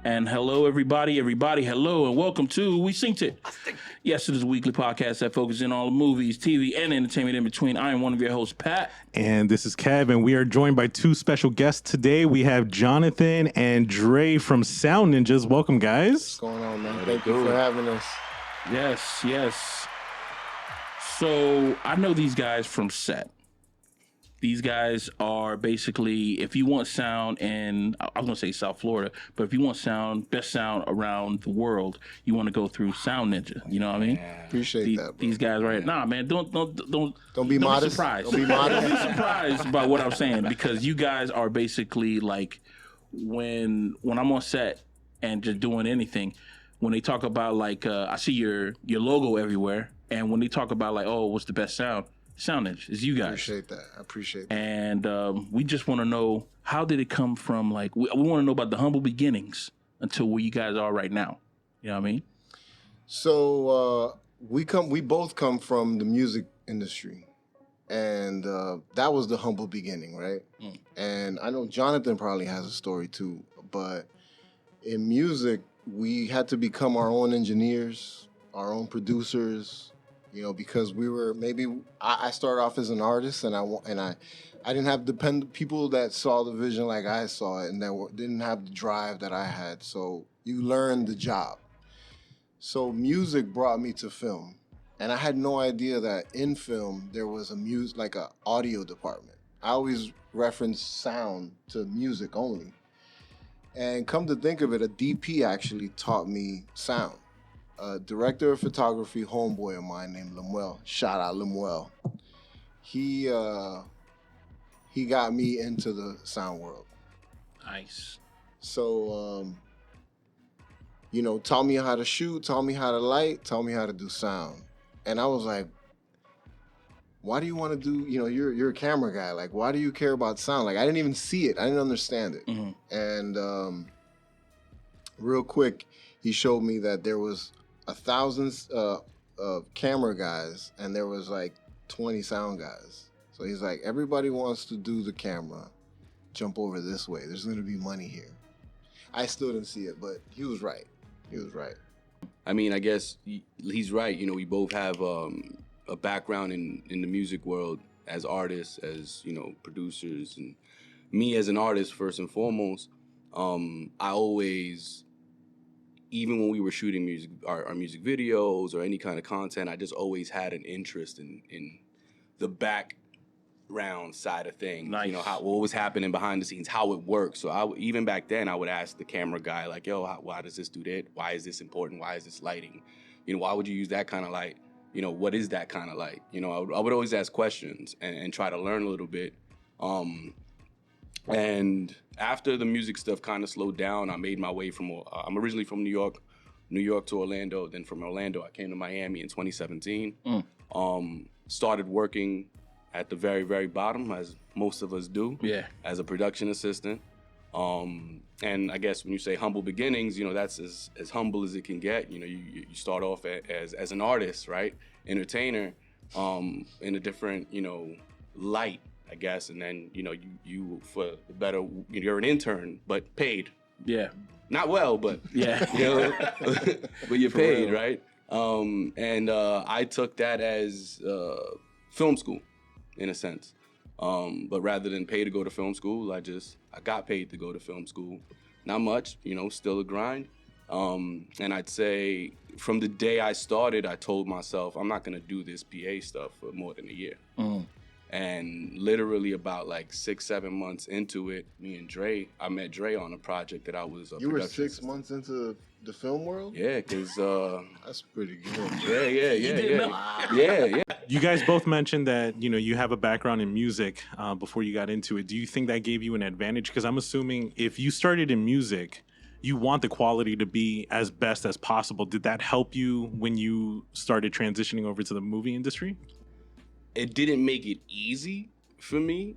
And hello, everybody, hello, and welcome to We Synced It. Yes, it is a weekly podcast that focuses on all the movies, TV, and entertainment in between. I am one of your hosts, Pat. And this is Kev, and we are joined by two special guests today. We have Jonathan and Dre from Sound Ninjas. Welcome, guys. What's going on, man? Thank you for having us. Yes. So, I know these guys from set. These guys are basically, if you want sound in, I was gonna say South Florida, but if you want sound, best sound around the world, you want to go through Sound Ninja. You know what I mean? Appreciate that, bro. These guys, right? Nah, man, don't be modest. Be surprised. Don't be modest. Don't be surprised about what I'm saying, because you guys are basically like, when I'm on set and just doing anything, when they talk about like, I see your logo everywhere, and when they talk about like, oh, what's the best sound? Sound Ninja is you guys. I appreciate that. And we just want to know, how did it come from? Like, we want to know about the humble beginnings until where you guys are right now. You know what I mean? So we both come from the music industry, and that was the humble beginning, right? And I know Jonathan probably has a story too, but in music, we had to become our own engineers, our own producers. You know, because I started off as an artist, and I didn't have dependent people that saw the vision like I saw it, and that didn't have the drive that I had. So you learn the job. So music brought me to film, and I had no idea that in film there was like a audio department. I always reference sound to music only, and come to think of it, a DP actually taught me sound. A director of photography, homeboy of mine named Lemuel. Shout out Lemuel. He got me into the sound world. Nice. So, taught me how to shoot, taught me how to light, taught me how to do sound. And I was like, why do you want to do, you're a camera guy. Like, why do you care about sound? Like, I didn't even see it. I didn't understand it. Mm-hmm. And real quick, he showed me that there was 1,000 camera guys, and there was like 20 sound guys. So he's like, everybody wants to do the camera. Jump over this way. There's going to be money here. I still didn't see it, but he was right. I mean, I guess he's right. We both have a background in the music world as artists, as, producers. And me as an artist, first and foremost, I always... Even when we were shooting music, our music videos or any kind of content, I just always had an interest in the background side of things. Nice. What was happening behind the scenes, how it works. So even back then, I would ask the camera guy, like, yo, why does this do that? Why is this important? Why is this lighting? Why would you use that kind of light? What is that kind of light? I would always ask questions and try to learn a little bit. And after the music stuff kind of slowed down, I made my way I'm originally from New York to Orlando. Then from Orlando, I came to Miami in 2017. Started working at the very, very bottom, as most of us do, as a production assistant. And I guess when you say humble beginnings, that's as humble as it can get. You start off as an artist, right? Entertainer, in a different, light, I guess, and then you for the better, you're an intern but paid. Yeah. Not well, but yeah. But you're paid, right? And I took that as film school, in a sense. But rather than pay to go to film school, I got paid to go to film school. Not much, still a grind. And I'd say from the day I started, I told myself I'm not gonna do this PA stuff for more than a year. And literally about like 6-7 months into it, I met Dre on a project that I was You were 6 months into the film world? Yeah, because... That's pretty good. Yeah. You guys both mentioned that, you have a background in music before you got into it. Do you think that gave you an advantage? Because I'm assuming if you started in music, you want the quality to be as best as possible. Did that help you when you started transitioning over to the movie industry? It didn't make it easy for me,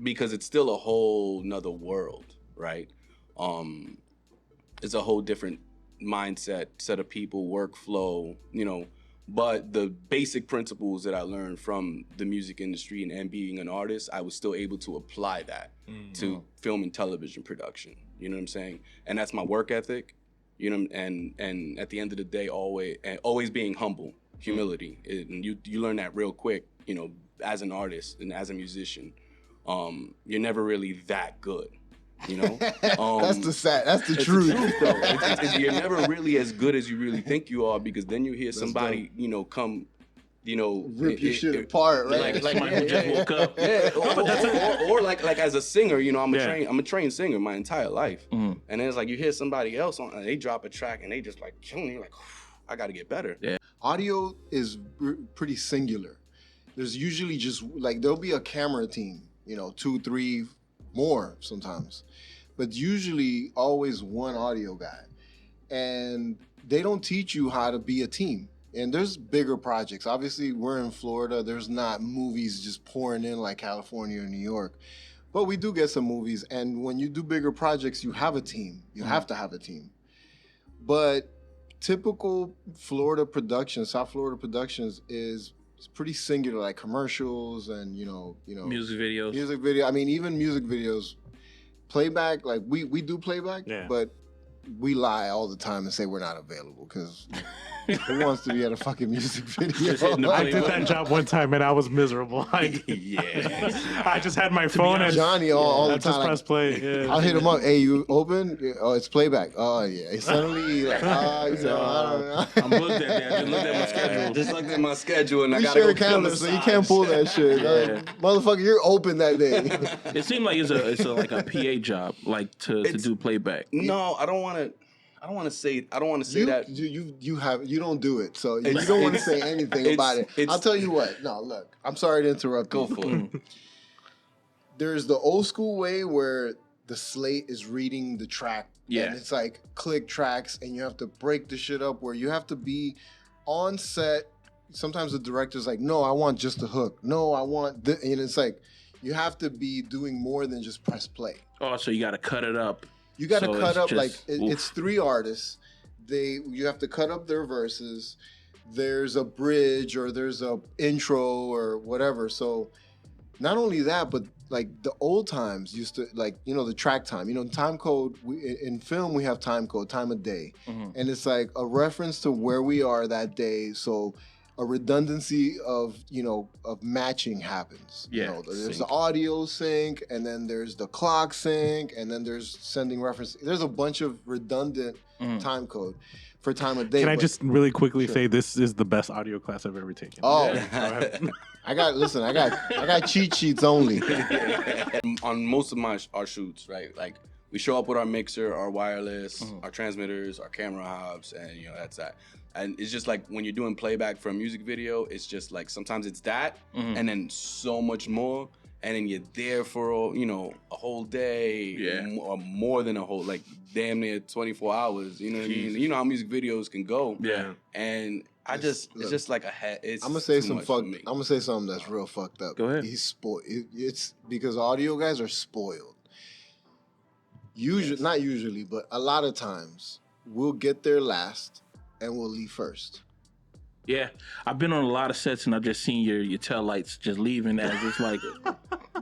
because it's still a whole nother world, right? It's a whole different mindset, set of people, workflow, But the basic principles that I learned from the music industry and being an artist, I was still able to apply that to film and television production. You know what I'm saying? And that's my work ethic. You know, and at the end of the day, always being humble, humility, and you learn that real quick. You know, as an artist and as a musician, you're never really that good. You know, That's the truth. though. You're never really as good as you really think you are, because then you hear somebody, you know, come, you know, Rip your shit apart, right? Like who just woke up. Yeah, or like as a singer, you know, I'm a trained singer my entire life, and then it's like you hear somebody else on, they drop a track and they just like killing you, like I got to get better. Yeah. Audio is pretty singular. There's usually just like there'll be a camera team, you know, 2, 3 more sometimes, but usually always one audio guy, and they don't teach you how to be a team. And there's bigger projects. Obviously, we're in Florida. There's not movies just pouring in like California or New York, but we do get some movies. And when you do bigger projects, you have a team. You have to have a team. But typical Florida production, South Florida productions is pretty singular, like commercials and you know Music videos. music video. I mean, even music videos, playback. Like we do playback, but we lie all the time and say we're not available because who wants to be at a fucking music video? I did that job one time and I was miserable. Yeah. I just had my phone and Johnny all the I time. just Like, press play. Yeah. I'll hit him up. Hey, you open? Oh, it's playback. Oh yeah. Suddenly like, I don't know. I'm looked at that. I just looked at my schedule. Just looked at my schedule and I We gotta share go cameras, film so a you can't pull that shit. Motherfucker, you're open that day. It seemed like it's like a PA job, like to do playback. No, I don't want to say that. You don't do it, so you don't want to say anything about it. I'll tell you what. No, look, I'm sorry to interrupt. Go for it. There's the old school way where the slate is reading the track, and it's like click tracks, and you have to break the shit up where you have to be on set. Sometimes the director's like, "No, I want just the hook. No, I want," and it's like you have to be doing more than just press play. Oh, so you got to cut it up. You got to So cut it's up just- like oof. it's 3 artists. You have to cut up their verses. There's a bridge or there's a intro or whatever. So not only that, but like the old times used to, like, you know, the track time. You know, time code. In film we have time code, time of day, and it's like a reference to where we are that day. So a redundancy of matching happens. Yeah, You know, there's sync. the audio sync, and then there's the clock sync, and then there's sending reference. There's a bunch of redundant time code for time of day. Can I but- just really quickly say this is the best audio class I've ever taken? Oh, Go ahead. I got cheat sheets only. On most of our shoots, right? Like we show up with our mixer, our wireless, our transmitters, our camera hubs, and that's that. And it's just like when you're doing playback for a music video, it's just like sometimes it's that, and then so much more, and then you're there for a whole day, or more than a whole, like damn near 24 hours. You know what I mean? You know how music videos can go. Yeah. And it's just like it's. I'm gonna say too much for me. I'm gonna say something that's real fucked up. Go ahead. He's spoiled. It's because audio guys are spoiled. Usually, not usually, but a lot of times we'll get there last and we'll leave first. Yeah, I've been on a lot of sets and I've just seen your tail lights just leaving as it's like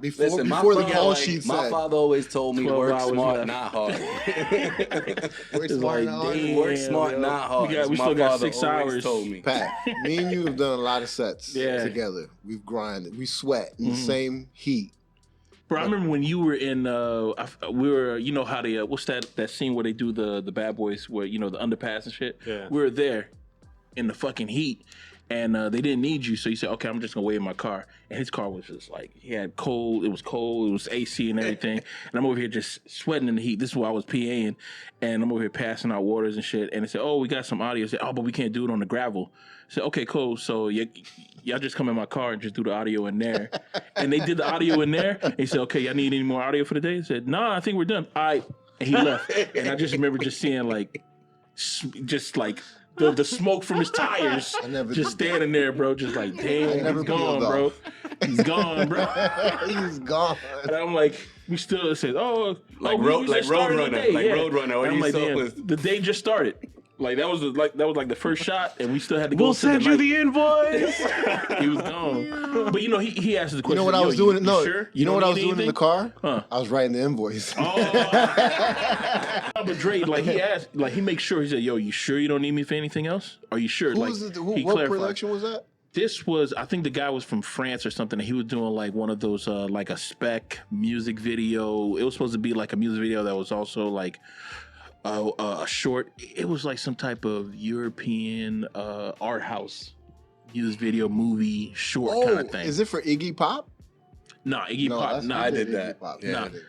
Before Listen, the father, call sheet my said, father always told me 12 work hours smart, left. not hard. "Work it's smart, like, not hard." damn, Work smart, yo. not hard. We My still got father 6 always hours. told me. Pat, me and you have done a lot of sets Yeah. together. We've grinded. We sweat in the same heat. Bro, I remember when you were in, we were, you know how they, what's that scene where they do the Bad Boys, where, the underpass and shit? Yeah. We were there in the fucking heat, and they didn't need you, so you said, okay, I'm just gonna wait in my car. And his car was just like, it was AC and everything. And I'm over here just sweating in the heat. This is why I was PAing, and I'm over here passing out waters and shit. And they said, oh, we got some audio. I said, oh, but we can't do it on the gravel. I said, okay, cool. So y'all just come in my car and just do the audio in there. And they did the audio in there. And he said, okay, y'all need any more audio for the day? I said, nah, I think we're done. All right. And he left. And I just remember just seeing the smoke from his tires I never just did that. standing there, bro. Just like, damn, never he's gone, peeled bro. off. He's gone, bro. He's gone. And I'm like, we still said, Like we Road- just like started the Roadrunner, day, like yeah. Roadrunner, when And I'm you like, saw damn, with- the day just started. Like that was the first shot, and we still had to go. We'll send you the invoice. He was gone. But he asked the question. You know what I was "Yo, doing? No, sure? you know what I was don't doing need in the car? Huh. I was writing the invoice. But Dre, like he asked, like he makes sure he said, "Yo, you sure you don't need me for anything else? Are you sure?" Who like was it? he What clarified. production was that? This was, I think the guy was from France or something. And he was doing like one of those, like a spec music video. It was supposed to be like a music video that was also like a short. It was like some type of European art house music video movie short kind of thing. Is it for Iggy Pop? Nah, Iggy Pop. that's Nah, not I did Iggy that. Pop. Yeah. Yeah, Nah. I did.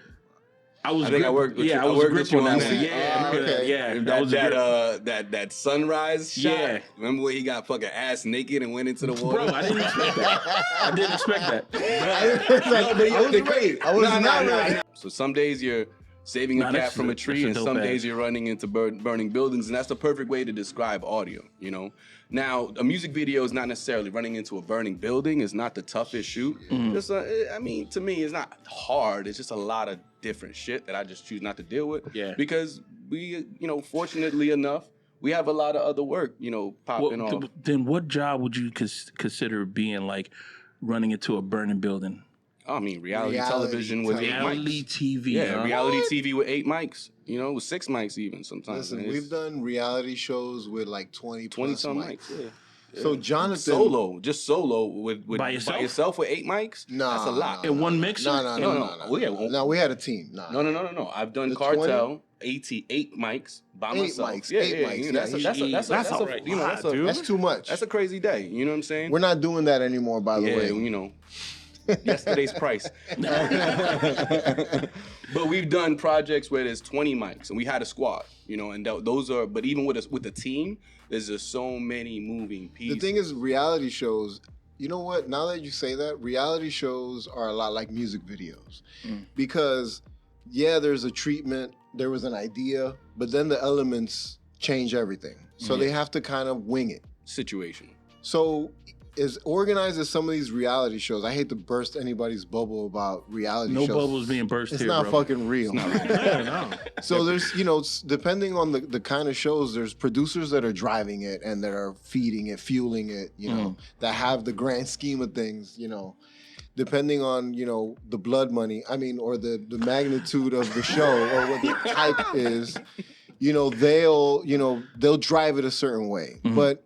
I think I worked with you. Yeah, I I was worked a grip with you on on that. that. Yeah, I remember that. Okay. Yeah, That was a grip. that sunrise shot. Yeah. Remember when he got fucking ass naked and went into the water? Bro, I didn't expect that. I didn't expect that. I wasn't ready. I was not ready. So some days you're saving a cat that's from a a tree, and dope some ass. days you're running into burning buildings, and that's the perfect way to describe audio. You know, now a music video is not necessarily running into a burning building. It's not the toughest shoot. It's I mean, to me, it's not hard. It's just a lot of different shit that I just choose not to deal with. Yeah. Because we, you know, fortunately enough, we have a lot of other work, you know, popping off. Then what job would you consider being like running into a burning building? I mean, reality Reality television with 8 Reality mics. TV. Yeah, huh? reality TV with 8 mics. You know, with 6 mics even sometimes. Listen, man. It's we've done reality shows with like 20 20 plus some mics. mics. Yeah. So Jonathan, Just solo with By yourself? with 8 mics. Nah, That's a lot. In one mixer? No. Yeah, well- No, we had a team. Nah. No. I've done The Cartel 8 mics by 8 myself. mics, Yeah, 8 yeah. mics. You know, that's That's a right. you know that's a Dude. That's too much. that's a crazy day. You know what I'm saying? We're not doing that anymore, by the yeah, way. you know. Yesterday's price. But we've done projects where there's 20 mics and we had a squad, you know, and those are, but even with the team, there's just so many moving The pieces. thing is, reality shows, you know what? Now that you say that, reality shows are a lot like music videos. Because, yeah, there's a treatment, there was an idea, but then the elements change everything. So they have to kind of wing it. situation. So, as organized as some of these reality shows, I hate to burst anybody's bubble about reality No shows. bubbles being burst It's here, not bro. fucking real. No. So there's, you know, depending on the kind of shows, there's producers that are driving it and that are feeding it, fueling it, you know, that have the grand scheme of things, you know, depending on, you know, the blood money, I mean, or the magnitude of the show or what the type is, you know, they'll drive it a certain way. But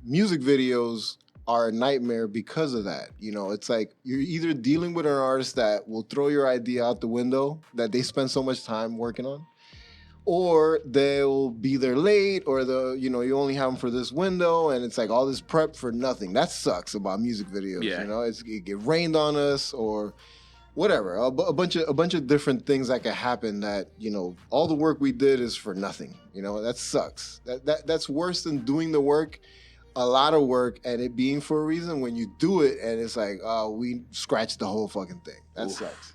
music videos are a nightmare because of that. You know, it's like you're either dealing with an artist that will throw your idea out the window that they spend so much time working on, or they'll be there late, or you only have them for this window, and it's like all this prep for nothing. That sucks about music videos. Yeah. You know, it get rained on us or whatever. A bunch of different things that could happen that, you know, all the work we did is for nothing. You know, that sucks. That's worse than doing the work. A lot of work and it being for a reason when you do it and it's like, oh, we scratched the whole fucking thing. That sucks.